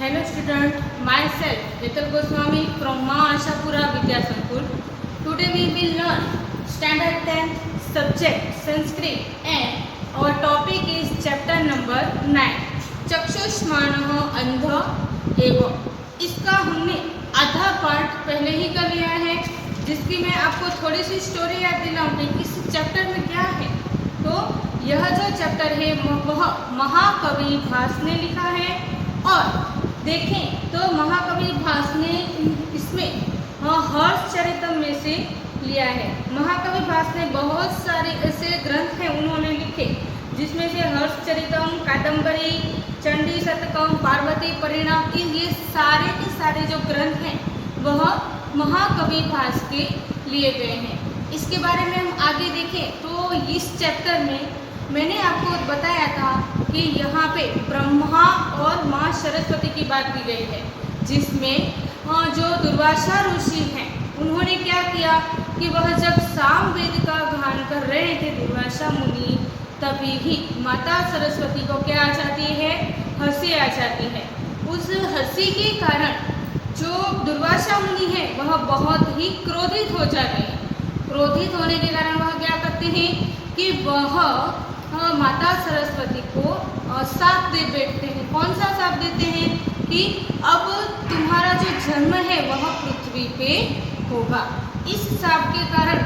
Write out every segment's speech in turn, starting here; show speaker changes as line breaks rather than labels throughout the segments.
Hello student, myself Hetal Goswami from Ma Ashapura Vidya Sankur. Today we will learn standard 10th subject Sanskrit and our topic is chapter number 9 चक्षुष्मानः अंध एवं। इसका हमने आधा part पहले ही कर लिया है, जिसकी मैं आपको थोड़ी सी स्टोरी याद दिलाऊं कि इस चैप्टर में क्या है। तो यह जो चैप्टर है वह महाकवि भास ने लिखा है और देखें तो महाकवि भास ने इसमें हर्षचरितम में से लिया है। महाकवि भास ने बहुत सारे ऐसे ग्रंथ हैं उन्होंने लिखे, जिसमें से हर्षचरितम, कादम्बरी, चंडी शतकम, पार्वती परिणाम, ये सारे के सारे जो ग्रंथ हैं वह महाकवि भास के लिए गए हैं। इसके बारे में हम आगे देखें तो इस चैप्टर में मैंने आपको बताया था कि यहाँ पे ब्रह्मा और माँ सरस्वती की बात की गई है, जिसमें जो दुर्वासा ऋषि हैं उन्होंने क्या किया कि वह जब सामवेद का गान कर रहे थे दुर्वासा मुनि, तभी ही माता सरस्वती को क्या आ जाती है, हंसी आ जाती है। उस हंसी के कारण जो दुर्वासा मुनि है वह बहुत ही क्रोधित हो जाते हैं। क्रोधित होने के कारण वह क्या करते हैं कि वह माता सरस्वती को शाप दे बैठते हैं। कौन सा शाप देते हैं कि अब तुम्हारा जो जन्म है वह पृथ्वी पे होगा। इस शाप के कारण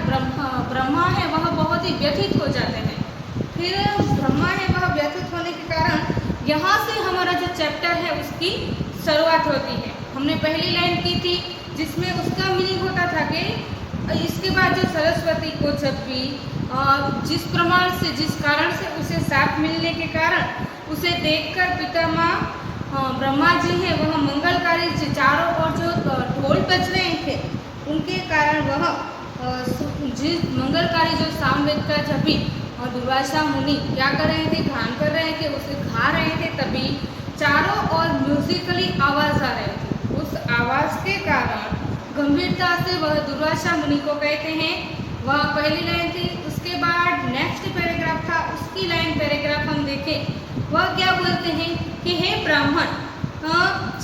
ब्रह्मा है वह बहुत ही व्यथित हो जाते हैं। फिर ब्रह्मा है वह व्यथित होने के कारण यहाँ से हमारा जो चैप्टर है उसकी शुरुआत होती है। हमने पहली लाइन की थी जिसमें उसका मीनिंग होता था कि इसके बाद जो सरस्वती को जब भी जिस प्रमाण से जिस कारण से उसे शाप मिलने के कारण उसे देखकर पितामह ब्रह्मा जी हैं वह मंगलकारी चारों ओर जो ढोल बज रहे थे उनके कारण वह जिस मंगलकारी जो सामवेद का जब भी दुर्वासा मुनि क्या कर रहे थे, गान कर रहे थे, उसे गा रहे थे, तभी चारों ओर म्यूजिकली आवाज आ रही थी। उस आवाज के कारण गंभीरता से वह दुर्वासा मुनि को कहते हैं, वह पहली लाइन थी। उसके बाद नेक्स्ट पैराग्राफ था, उसकी लाइन पैराग्राफ हम देखें वह क्या बोलते हैं कि हे ब्राह्मण,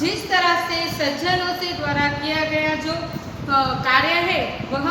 जिस तरह से सज्जनों से द्वारा किया गया जो कार्य है वह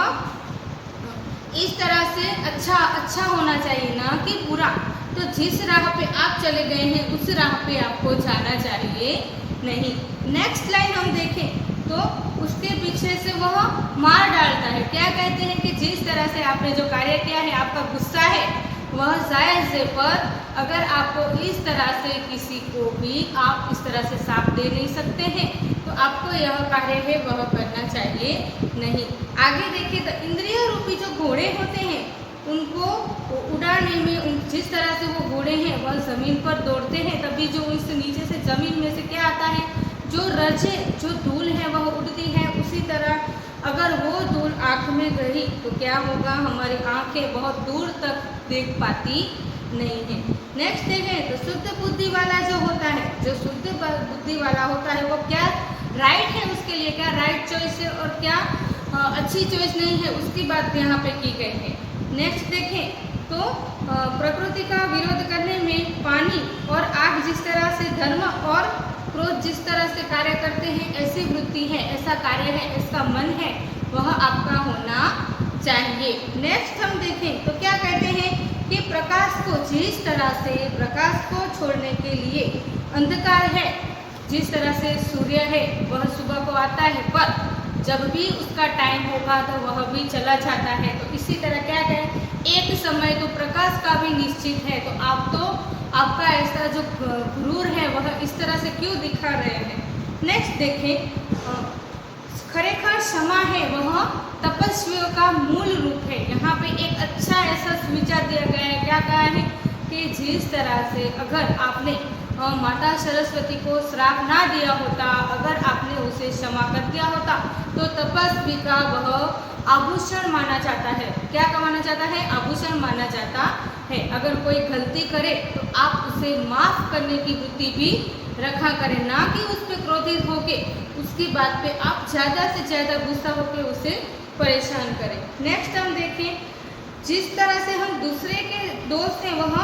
इस तरह से अच्छा होना चाहिए, ना कि बुरा। तो जिस राह पे आप चले गए हैं उस राह पे आपको जाना चाहिए नहीं। नेक्स्ट लाइन हम देखें तो उसके पीछे से वह मार डालता है। क्या कहते हैं कि जिस तरह से आपने जो कार्य किया है, आपका गुस्सा है वह जायज़ है, पर अगर आपको इस तरह से किसी को भी आप इस तरह से शाप दे नहीं सकते हैं तो आपको यह कार्य है वह करना चाहिए नहीं। आगे देखिए तो इंद्रिय रूपी जो घोड़े होते हैं उनको उड़ाने में जिस तरह से वो घोड़े हैं वह ज़मीन पर दौड़ते हैं, तभी जो इस नीचे से ज़मीन में से क्या आता है, जो रजे जो धूल है वह उड़ती है। उसी तरह अगर वो धूल आँख में गई तो क्या होगा, हमारी आँखें बहुत दूर तक देख पाती नहीं है। नेक्स्ट देखें तो शुद्ध बुद्धि वाला जो होता है, जो शुद्ध बुद्धि वाला होता है वो क्या राइट है, उसके लिए क्या राइट चॉइस है और क्या अच्छी चॉइस नहीं है, उसकी बात यहाँ पे की गई है। नेक्स्ट देखें तो प्रकृति का विरोध करने में पानी और आग जिस तरह से धर्म और क्रोध जिस तरह से कार्य करते हैं, ऐसी वृत्ति है, ऐसा कार्य है, ऐसा मन है, वह आपका होना चाहिए। नेक्स्ट हम देखें तो क्या कहते हैं कि प्रकाश को जिस तरह से प्रकाश को छोड़ने के लिए अंधकार है, जिस तरह से सूर्य है वह सुबह को आता है पर जब भी उसका टाइम होगा तो वह भी चला जाता है, तो इसी तरह क्या कहें एक समय तो प्रकाश का भी निश्चित है। तो आपका ऐसा जो गुरूर है वह इस तरह से क्यों दिखा रहे हैं। नेक्स्ट देखें खरेखर क्षमा है वह तपस्वियों का मूल रूप है। यहाँ पे एक अच्छा ऐसा विचार दिया गया है। क्या कहा है कि जिस तरह से अगर आपने माता सरस्वती को श्राप ना दिया होता, अगर आपने उसे क्षमा कर दिया होता तो तपस्वी का वह आभूषण माना जाता है। क्या माना जाता है, आभूषण माना जाता है। अगर कोई गलती करे तो आप उसे माफ करने की बुद्धि भी रखा करें, ना कि उस पर क्रोधित होके उसकी बात पे आप ज़्यादा से ज़्यादा गुस्सा होके उसे परेशान करें। नेक्स्ट हम देखें जिस तरह से हम दूसरे के दोस्त हैं वह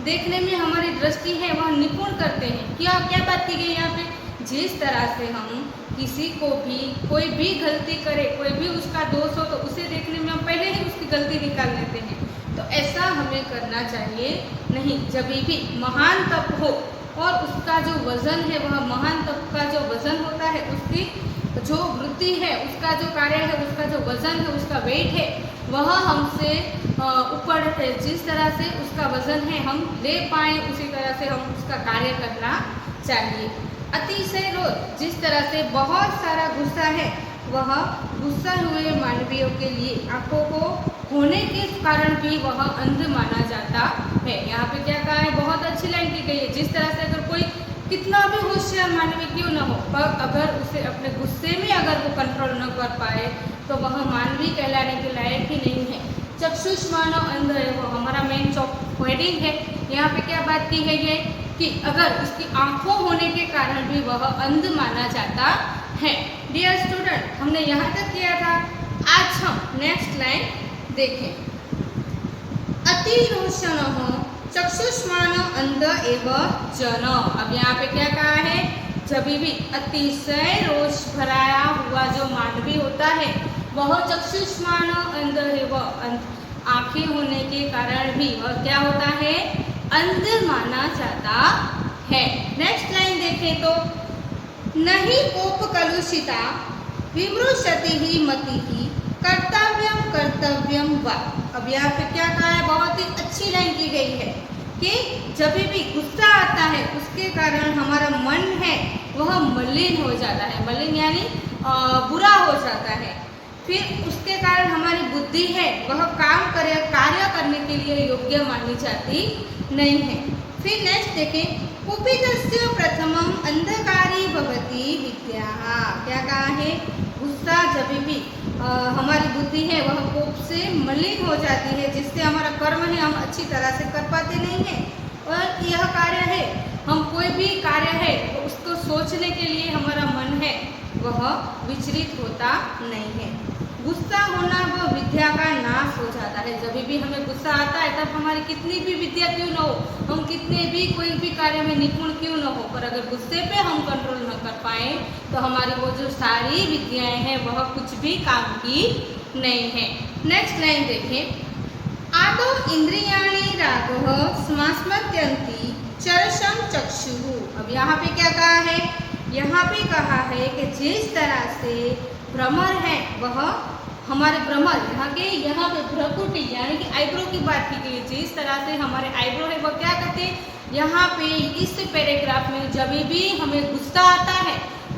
देखने में हमारी दृष्टि है वह निपुण करते हैं। क्या बात की गई यहाँ पे जिस तरह से हम किसी को भी कोई भी गलती करे, कोई भी उसका दोष हो तो उसे देखने में हम पहले ही उसकी गलती निकाल लेते हैं, तो ऐसा हमें करना चाहिए नहीं। जब भी महान तप हो और उसका जो वजन है, वह महान तप का जो वजन होता है, उसकी जो वृत्ति है, उसका जो कार्य है, उसका जो वजन है, उसका वेट है, वह हमसे ऊपर है। जिस तरह से उसका वजन है हम ले पाए, उसी तरह से हम उसका कार्य करना चाहिए। अतिशय क्रोध, जिस तरह से बहुत सारा गुस्सा है, वह गुस्सा हुए मानवीयों के लिए आंखों को होने के कारण भी वह अंध माना जाता है। यहाँ पे क्या कहा है, बहुत अच्छी लाइन की गई है। जिस तरह से अगर कोई कितना भी होशियार मानवी क्यों न हो, पर अगर उसे अपने गुस्से में अगर वो कंट्रोल न कर पाए तो वह मानवी कहलाने के लायक ही नहीं है। चक्षुष्मान अंध है, वो हमारा मेन हेडिंग है। यहाँ पे क्या बात की है ये कि अगर उसकी आंखों होने के कारण भी वह अंध माना जाता है। डियर स्टूडेंट, हमने यहाँ तक किया था। आज हम नेक्स्ट लाइन देखें। अति रोशन हो चक्षुष्मान अंध एवं जन। अब यहाँ पे क्या कहा है, जब भी अतिशय रोष भराया हुआ जो मानवी होता है वह चक्षुष्मान अंध एवं आंखें होने के कारण भी वह क्या होता है, अंध माना जाता है। नेक्स्ट लाइन देखें तो नहीं कोप कलुषिता विमृशति ही मति ही कर्तव्यम कर्तव्यम वा। अब यहाँ पे क्या कहा है, बहुत ही अच्छी लाइन की गई है कि जब भी गुस्सा आता है उसके कारण हमारा मन है वह मलिन हो जाता है। मलिन यानी बुरा हो जाता है। फिर उसके कारण हमारी बुद्धि है वह कार्य करने के लिए योग्य मानी जाती नहीं है। फिर नेक्स्ट देखें, कुपितस्य प्रथमम अंधकारी भवति विद्या। क्या कहा है, गुस्सा जब भी हमारी बुद्धि है वह कोप से मलिन हो जाती है, जिससे हमारा कर्म है हम अच्छी तरह से कर पाते नहीं हैं। और यह कार्य है, हम कोई भी कार्य है तो उसको सोचने के लिए हमारा मन है वह विचलित होता नहीं है। गुस्सा होना वह विद्या का नाश हो जाता है। जब भी हमें गुस्सा आता है तब हमारी कितनी भी विद्या क्यों न हो, हम कितने भी कोई भी कार्य में निपुण क्यों न हो, पर अगर गुस्से पे हम कंट्रोल न कर पाए तो हमारी वो जो सारी विद्याएं हैं वह कुछ भी काम की नहीं है। नेक्स्ट लाइन देखें, आदो इंद्रियाणि रागः स्मास्मत्यन्ति चरसम चक्षुः। अब यहाँ पे क्या कहा है, यहाँ पे कहा है कि जिस तरह से भ्रमर है वह हमारे भ्रमर यहाँ पे भ्रकुटी यानी कि आईब्रो की बात की गई। जिस तरह से हमारे आईब्रो है वह क्या कहते हैं, यहाँ पे इस पैराग्राफ में जब भी हमें गुस्सा आता है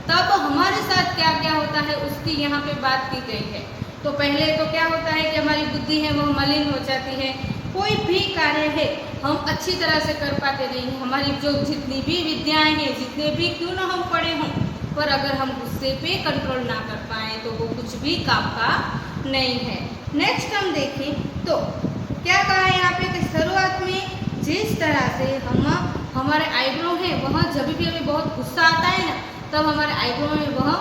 तब हमारे साथ क्या क्या होता है उसकी यहाँ पे बात की गई है। तो पहले तो क्या होता है कि हमारी बुद्धि है वह मलिन हो जाती है, कोई भी कार्य है हम अच्छी तरह से कर पाते नहीं हैं। हमारी जो जितनी भी विद्याएं हैं, जितने भी क्यों ना हम पढ़े हों, पर अगर हम गुस्से पे कंट्रोल ना कर पाए तो वो कुछ भी काम का नहीं है। नेक्स्ट हम देखें तो क्या कहा है यहाँ पे कि शुरुआत में जिस तरह से हमारे आईब्रो हैं वह जब भी हमें बहुत गुस्सा आता है ना तब हमारे आईब्रो में वह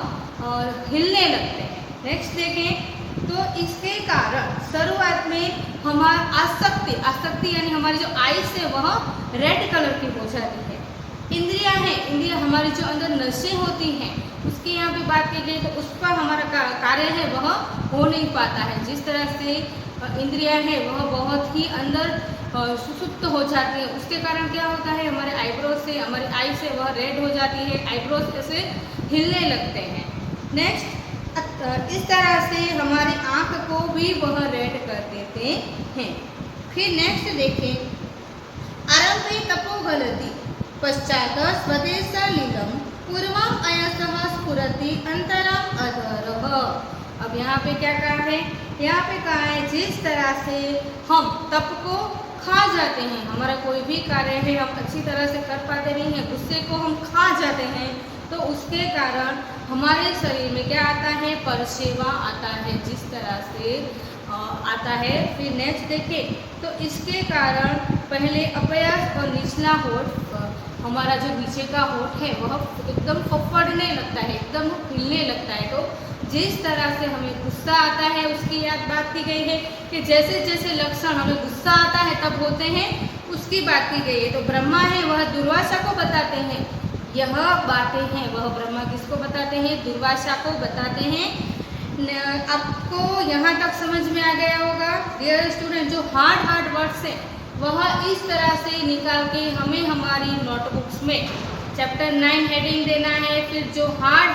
हिलने लगते हैं। नेक्स्ट देखें तो इसके कारण शुरुआत में हमारा आसक्ति यानी हमारी जो आइस है वह रेड कलर की हो जाती है। इंद्रियां हैं, इंद्रिया हमारी जो अंदर नसें होती हैं उसकी यहाँ पे बात की गई तो उस पर हमारा कार्य है वह हो नहीं पाता है। जिस तरह से इंद्रियां हैं वह बहुत ही अंदर सुसुप्त हो जाती है, उसके कारण क्या होता है हमारे आईब्रो से हमारी आई से वह रेड हो जाती है, आईब्रोज ऐसे हिलने लगते हैं। नेक्स्ट इस तरह से हमारी आँख को भी वह रेड कर देते हैं। फिर नेक्स्ट देखें, आरंभे तपोगलति पश्चात स्वदेश लीलम पूर्वम अयसः स्फुरति अंतरम अधरः। अब यहाँ पे क्या कहा है, यहाँ पे कहा है जिस तरह से हम तप को खा जाते हैं, हमारा कोई भी कार्य है हम अच्छी तरह से कर पाते नहीं हैं, गुस्से को हम खा जाते हैं तो उसके कारण हमारे शरीर में क्या आता है, परसेवा आता है, जिस तरह से आता है। फिर नेक्स्ट देखें तो इसके कारण पहले अपयस और निचला होठ, हमारा जो नीचे का होठ है वह एकदम फफड़ने लगता है, एकदम हिलने लगता है। तो जिस तरह से हमें गुस्सा आता है उसकी याद बात की गई है कि जैसे जैसे लक्षण हमें गुस्सा आता है तब होते हैं उसकी बात की गई है। तो ब्रह्मा है वह दुर्वासा को बताते हैं यह बातें हैं। वह ब्रह्मा किसको बताते हैं? दुर्वासा को बताते हैं। आपको यहाँ तक समझ में आ गया होगा डियर स्टूडेंट। जो हार्ड वर्ड्स है वह इस तरह से निकाल के हमें हमारी नोटबुक्स में चैप्टर 9 हेडिंग देना है। फिर जो हार्ड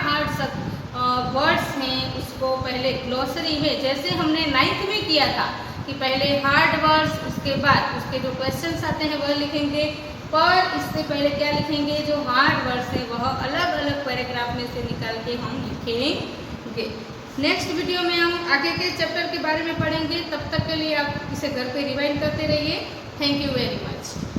वर्ड्स हैं उसको पहले ग्लोसरी में, जैसे हमने 9th में किया था कि पहले हार्ड वर्ड्स, उसके बाद उसके जो क्वेश्चंस आते हैं वह लिखेंगे, पर इससे पहले क्या लिखेंगे? जो हार्ड वर्ड्स हैं वह अलग अलग पैराग्राफ में से निकाल के हम लिखेंगे। नेक्स्ट वीडियो में हम आगे के चैप्टर के बारे में पढ़ेंगे। तब तक के लिए आप इसे घर पे रिवाइंड करते रहिए। Thank you very much.